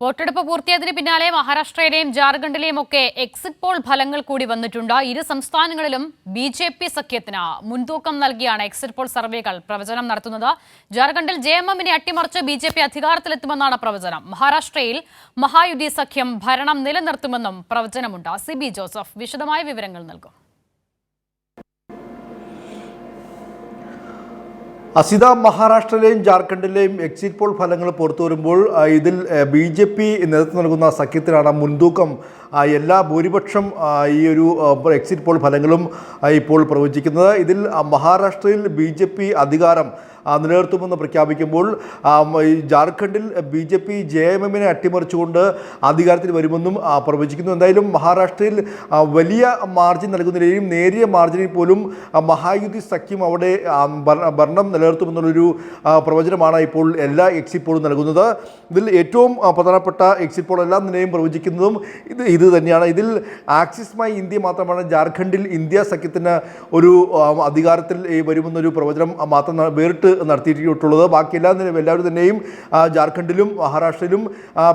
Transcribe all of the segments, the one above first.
വോട്ടെടുപ്പ് പൂർത്തിയായതിന് പിന്നാലെ മഹാരാഷ്ട്രയിലെയും ജാർഖണ്ഡിലെയും ഒക്കെ എക്സിറ്റ് പോൾ ഫലങ്ങൾ കൂടി വന്നിട്ടുണ്ട്. ഇരു സംസ്ഥാനങ്ങളിലും ബി.ജെ.പി. സഖ്യത്തിന് മുൻതൂക്കം നൽകിയാണ് എക്സിറ്റ് പോൾ സർവേകൾ പ്രവചനം നടത്തുന്നത്. ജാർഖണ്ഡിൽ ജെ.എം.എമ്മിനെ അട്ടിമറിച്ച് ബി.ജെ.പി. അധികാരത്തിലെത്തുമെന്നാണ് പ്രവചനം. മഹാരാഷ്ട്രയിൽ മഹായുതി സഖ്യം ഭരണം നിലനിർത്തുമെന്നും പ്രവചനമുണ്ട്. സിബി ജോസഫ് വിശദമായ വിവരങ്ങൾ നൽകും. അസിത, മഹാരാഷ്ട്രയിലെയും ജാർഖണ്ഡിലെയും എക്സിറ്റ് പോൾ ഫലങ്ങൾ പുറത്തു വരുമ്പോൾ ഇതിൽ ബി.ജെ.പി. നേതൃത്വം നൽകുന്ന സഖ്യത്തിനാണ് മുൻതൂക്കം. എല്ലാ ഭൂരിപക്ഷം ഈ ഒരു എക്സിറ്റ് പോൾ ഫലങ്ങളും ഇപ്പോൾ പ്രവചിക്കുന്നത്. ഇതിൽ മഹാരാഷ്ട്രയിൽ ബി.ജെ.പി. അധികാരം നിലനിർത്തുമെന്ന് പ്രഖ്യാപിക്കുമ്പോൾ ജാർഖണ്ഡിൽ ബി.ജെ.പി. ജെ.എം.എമ്മിനെ അട്ടിമറിച്ചുകൊണ്ട് അധികാരത്തിൽ വരുമെന്നും പ്രവചിക്കുന്നു. എന്തായാലും മഹാരാഷ്ട്രയിൽ വലിയ മാർജിൻ നൽകുന്നതിലെയും നേരിയ മാർജിനിൽ പോലും മഹായുതി സഖ്യം അവിടെ ഭരണം നിലനിർത്തുമെന്നുള്ളൊരു പ്രവചനമാണ് ഇപ്പോൾ എല്ലാ എക്സിറ്റ് പോളും നൽകുന്നത്. ഇതിൽ ഏറ്റവും പ്രധാനപ്പെട്ട എക്സിറ്റ് പോൾ എല്ലാം നിലയും പ്രവചിക്കുന്നതും ഇത് തന്നെയാണ്. ഇതിൽ ആക്സിസുമായി ഇന്ത്യ മാത്രമാണ് ജാർഖണ്ഡിൽ ഇന്ത്യ സഖ്യത്തിന് ഒരു അധികാരത്തിൽ വരുമെന്നൊരു പ്രവചനം മാത്രം വേറിട്ട് നടത്തിയിട്ടുള്ളത്. ബാക്കി എല്ലാവരും തന്നെയും ജാർഖണ്ഡിലും മഹാരാഷ്ട്രയിലും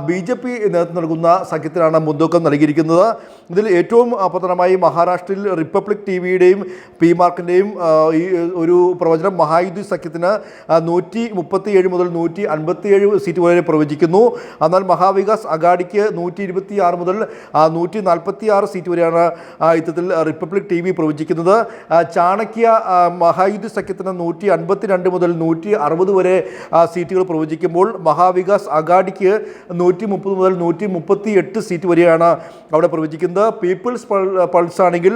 ബി.ജെ.പി. നേതൃത്വം നൽകുന്ന സഖ്യത്തിനാണ് മുൻതൂക്കം നൽകിയിരിക്കുന്നത്. ഇതിൽ ഏറ്റവും പ്രധാനമായി മഹാരാഷ്ട്രയിൽ റിപ്പബ്ലിക് ടി.വിയുടെയും പി മാർക്കിൻ്റെയും ഈ ഒരു പ്രവചനം മഹായുതി സഖ്യത്തിന് 137 മുതൽ 157 സീറ്റ് വരെ പ്രവചിക്കുന്നു. എന്നാൽ മഹാവികാസ് അഘാഡിക്ക് 126 മുതൽ 146 സീറ്റ് വരെയാണ് ഇത്തരത്തിൽ റിപ്പബ്ലിക് ടി.വി പ്രവചിക്കുന്നത്. ചാണക്യ മഹായുതി സഖ്യത്തിന് 152 മുതൽ 160 വരെ സീറ്റുകൾ പ്രവചിക്കുമ്പോൾ മഹാവികാസ് അഘാഡിക്ക് 130 മുതൽ 138 സീറ്റ് വരെയാണ് അവിടെ പ്രവചിക്കുന്നത്. പീപ്പിൾസ് പൾസ് ആണെങ്കിൽ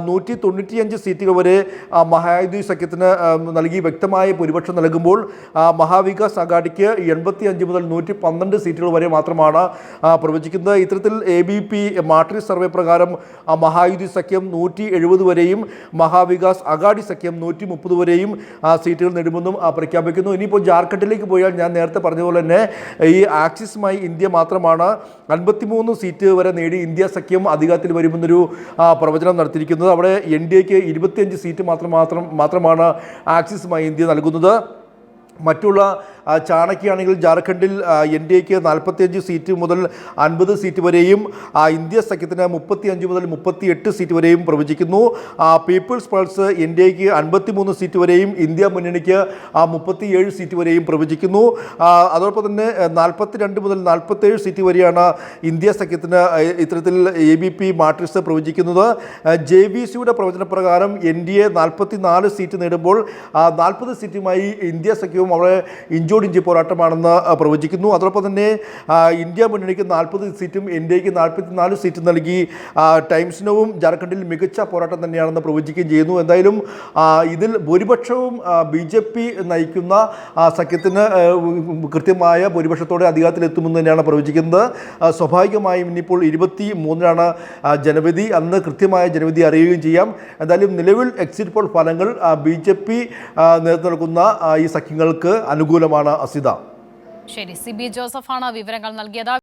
195 സീറ്റുകൾ വരെ മഹായുതി സഖ്യത്തിന് നൽകി വ്യക്തമായ ഭൂരിപക്ഷം നൽകുമ്പോൾ മഹാവികാസ് അഘാഡിക്ക് 85 മുതൽ 112 സീറ്റുകൾ വരെ മാത്രമാണ് പ്രവചിക്കുന്നത്. ഇത്തരത്തിൽ ABP മാട്രിക്സ് സർവേ പ്രകാരം മഹായുതി സഖ്യം 170 വരെയും മഹാവികാസ് അഘാഡി സഖ്യം 130 വരെയും സീറ്റുകൾ നേടുമെന്നും പ്രഖ്യാപിക്കുന്നു. ഇനിയിപ്പോൾ ജാർഖണ്ഡിലേക്ക് പോയാൽ ഞാൻ നേരത്തെ പറഞ്ഞതുപോലെ തന്നെ ഈ ആക്സിസുമായി ഇന്ത്യ മാത്രമാണ് 53 സീറ്റ് വരെ നേടി ഇന്ത്യ സഖ്യം അധികാരത്തിൽ വരുമെന്നൊരു പ്രവചനം നടത്തിയിരിക്കുന്നത്. അവിടെ NDAക്ക് 25 സീറ്റ് മാത്രമാണ് ആക്സിസുമായി ഇന്ത്യ നൽകുന്നത്. മറ്റുള്ള ചാണക്യാണെങ്കിൽ ജാർഖണ്ഡിൽ NDAക്ക് 45 സീറ്റ് മുതൽ 50 സീറ്റ് വരെയും ഇന്ത്യ സഖ്യത്തിന് 35 മുതൽ 38 സീറ്റ് വരെയും പ്രവചിക്കുന്നു. പീപ്പിൾസ് പൾസ് NDAക്ക് 53 സീറ്റ് വരെയും ഇന്ത്യ മുന്നണിക്ക് 37 സീറ്റ് വരെയും പ്രവചിക്കുന്നു. അതോടൊപ്പം തന്നെ 42 മുതൽ 47 സീറ്റ് വരെയാണ് ഇന്ത്യ സഖ്യത്തിന് ഇത്തരത്തിൽ ABP മാട്രിക്സ് പ്രവചിക്കുന്നത്. JVCയുടെ പ്രവചനപ്രകാരം NDA 44 സീറ്റ് നേടുമ്പോൾ 40 സീറ്റുമായി ഇന്ത്യ സഖ്യവും അവിടെ ഇഞ്ചോടിഞ്ച് പോരാട്ടമാണെന്ന് പ്രവചിക്കുന്നു. അതോടൊപ്പം തന്നെ ഇന്ത്യ മുന്നണിക്ക് 40 സീറ്റും NDAക്ക് 44 സീറ്റും നൽകി ടൈംസ് നൗവും ജാർഖണ്ഡിൽ മികച്ച പോരാട്ടം തന്നെയാണെന്ന് പ്രവചിക്കുകയും ചെയ്യുന്നു. എന്തായാലും ഇതിൽ ഭൂരിപക്ഷവും BJP നയിക്കുന്ന സഖ്യത്തിന് കൃത്യമായ ഭൂരിപക്ഷത്തോടെ അധികാരത്തിലെത്തുമെന്ന് തന്നെയാണ് പ്രവചിക്കുന്നത്. സ്വാഭാവികമായും ഇനിയിപ്പോൾ 23-നാണ് ജനവിധി. അന്ന് കൃത്യമായ ജനവിധി അറിയുകയും ചെയ്യാം. എന്തായാലും നിലവിൽ എക്സിറ്റ് പോൾ ഫലങ്ങൾ BJP നേതൃത്വം നൽകുന്ന ഈ സഖ്യങ്ങൾക്ക് അനുകൂലമാണ്. അസിത. ശരി, സിബി ജോസഫാണ് വിവരങ്ങൾ നൽകിയത്.